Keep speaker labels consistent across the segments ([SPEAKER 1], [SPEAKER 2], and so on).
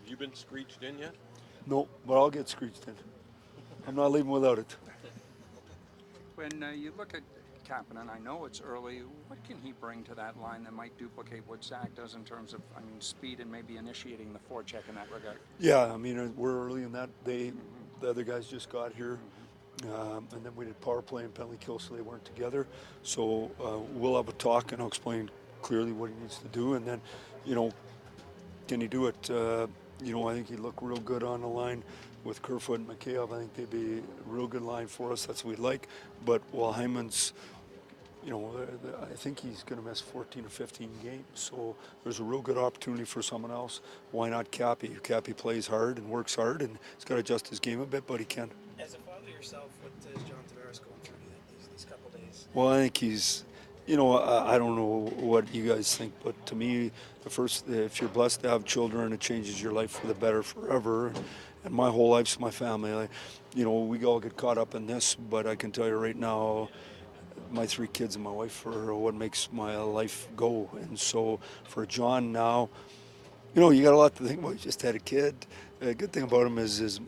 [SPEAKER 1] You been screeched in yet?
[SPEAKER 2] No, but I'll get screeched in. I'm not leaving without it.
[SPEAKER 3] When you look at Kapanen, I know it's early. What can he bring to that line that might duplicate what Zach does in terms of, speed and maybe initiating the forecheck in that regard?
[SPEAKER 2] Yeah, I mean, we're early in that. The other guys just got here. And then we did power play and penalty kill, so they weren't together. So we'll have a talk, and I'll explain clearly what he needs to do. And then, you know, can he do it? I think he'd look real good on the line with Kerfoot and Mikheyev. I think they'd be a real good line for us. That's what we'd like. But while Hyman's, I think he's going to miss 14 or 15 games. So there's a real good opportunity for someone else. Why not Cappy? Cappy plays hard and works hard, and he's got to adjust his game a bit, but he can.
[SPEAKER 4] As a father yourself, what is John Tavares going through these couple days?
[SPEAKER 2] Well, I think he's, I don't know what you guys think, but to me, if you're blessed to have children, it changes your life for the better forever. And my whole life's my family. We all get caught up in this, but I can tell you right now, my 3 kids and my wife are what makes my life go. And so for John now, you got a lot to think about. He just had a kid. The good thing about him is his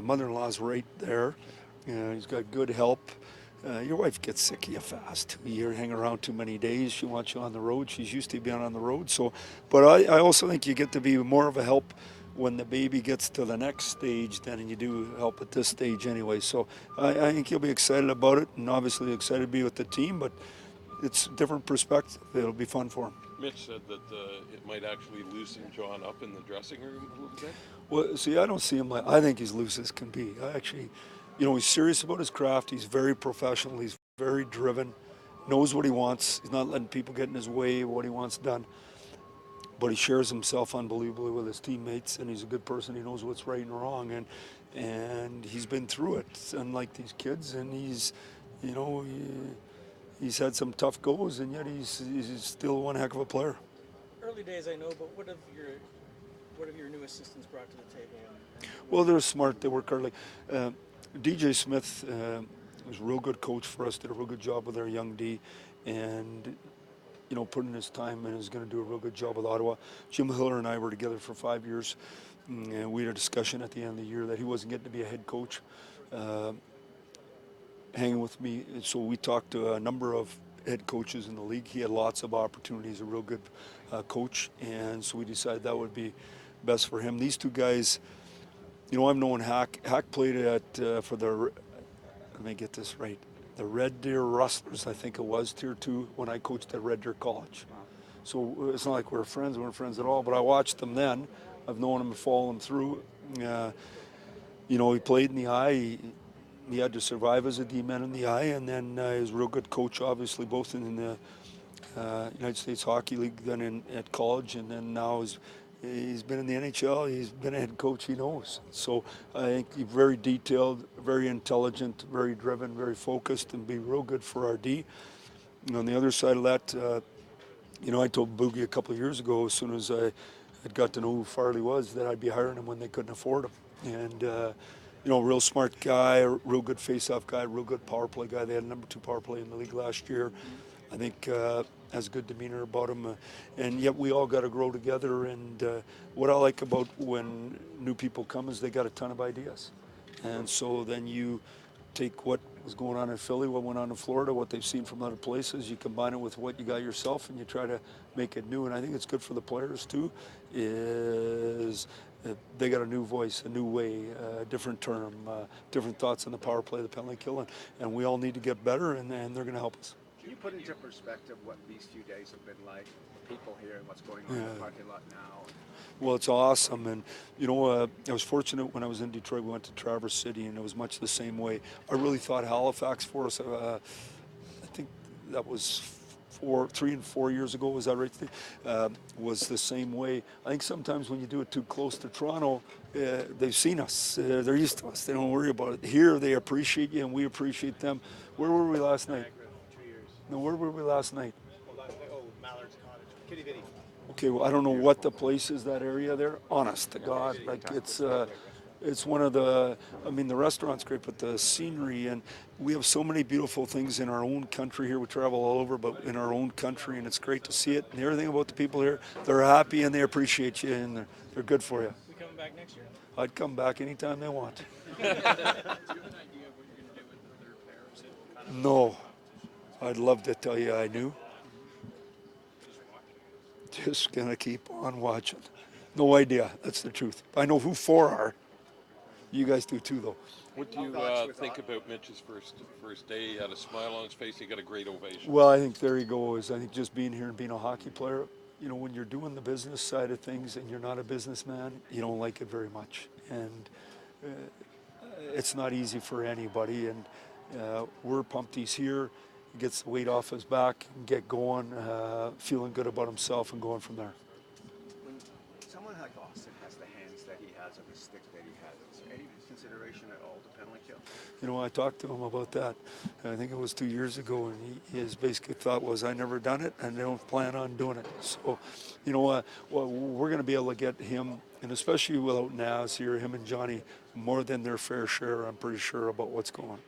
[SPEAKER 2] mother-in-law's right there. He's got good help. Your wife gets sick of you fast. You hang around too many days. She wants you on the road. She's used to being on the road. So, but I also think you get to be more of a help when the baby gets to the next stage than you do help at this stage anyway. So I think you'll be excited about it, and obviously excited to be with the team, but it's a different perspective. It'll be fun for him.
[SPEAKER 1] Mitch said that it might actually loosen John up in the dressing room a little bit.
[SPEAKER 2] Well, see, I don't see him I think he's loose as can be. I actually, he's serious about his craft. He's very professional. He's very driven, knows what he wants. He's not letting people get in his way of what he wants done. But he shares himself unbelievably with his teammates, and he's a good person. He knows what's right and wrong, and he's been through it, unlike these kids. And he's had some tough goes, and yet he's still one heck of a player.
[SPEAKER 4] Early days, I know, but what have your new assistants brought to the table?
[SPEAKER 2] Well, they're smart. They work hard. DJ Smith was a real good coach for us. Did a real good job with our young D, and putting his time in, is going to do a real good job with Ottawa. Jim Hiller and I were together for 5 years, and we had a discussion at the end of the year that he wasn't getting to be a head coach, hanging with me. And so we talked to a number of head coaches in the league. He had lots of opportunities, a real good coach, and so we decided that would be best for him. These 2 guys, I've known Hack. Hack played for the, let me get this right, the Red Deer Rustlers, I think it was, Tier 2, when I coached at Red Deer College. So it's not like we weren't friends at all, but I watched them then. I've known him and followed him through. He played in the I. He had to survive as a D-man in the I, and then he was a real good coach, obviously, both in the United States Hockey League, then at college, and then now he's been in the NHL. He's been a head coach. He knows. So I think he's very detailed, very intelligent, very driven, very focused, and be real good for our D. And on the other side of that, I told Boogie a couple of years ago, as soon as I had got to know who Farley was, that I'd be hiring him when they couldn't afford him. And real smart guy, real good face-off guy, real good power play guy. They had a number 2 power play in the league last year. I think has a good demeanor about him, and yet we all got to grow together. And what I like about when new people come is they got a ton of ideas, and so then you take what was going on in Philly, what went on in Florida, what they've seen from other places, you combine it with what you got yourself, and you try to make it new. And I think it's good for the players too, is they got a new voice, a new way, a different term, different thoughts on the power play, the penalty kill, and we all need to get better, and they're going to help us.
[SPEAKER 5] Can you put into perspective what these few days have been like, the people here and what's going on in the parking lot now?
[SPEAKER 2] Well, it's awesome, and I was fortunate when I was in Detroit. We went to Traverse City, and it was much the same way. I really thought Halifax for us. I think that was 3 and 4 years ago. Was that right? Was the same way. I think sometimes when you do it too close to Toronto, they've seen us. They're used to us. They don't worry about it. Here, they appreciate you, and we appreciate them. Where were we last night? No, where were we last night?
[SPEAKER 4] Mallard's Cottage, Kitty Vitty.
[SPEAKER 2] Okay, well, I don't know what the place is, that area there. Honest to God, it's one of the restaurant's great, but the scenery, and we have so many beautiful things in our own country here. We travel all over, but in our own country, and it's great to see it. And everything about the people here, they're happy and they appreciate you, and they're good for you.
[SPEAKER 4] We coming back next year?
[SPEAKER 2] I'd come back anytime they want.
[SPEAKER 6] Do you have an idea of what you're going to do with the third pair? Is it kind of
[SPEAKER 2] No, I'd love to tell you I knew. Just gonna keep on watching. No idea. That's the truth. I know who 4 are. You guys do too, though.
[SPEAKER 1] What do you
[SPEAKER 5] thoughts with
[SPEAKER 1] think
[SPEAKER 5] that?
[SPEAKER 1] about Mitch's first day? He had a smile on his face. He got a great ovation.
[SPEAKER 2] Well, I think there you go. Is I think just being here and being a hockey player, you know, when you're doing the business side of things and you're not a businessman, you don't like it very much, and it's not easy for anybody. And we're pumped he's here. He gets the weight off his back and get going, feeling good about himself and going from there.
[SPEAKER 5] When someone like Austin has the hands that he has and the stick that he has, is there any consideration at all to penalty kill?
[SPEAKER 2] You know, I talked to him about that. I think it was 2 years ago, and his basic thought was, I never done it, and I don't plan on doing it. So, you know, well, we're going to be able to get him, and especially without Naz here, him and Johnny, more than their fair share, I'm pretty sure, about what's coming.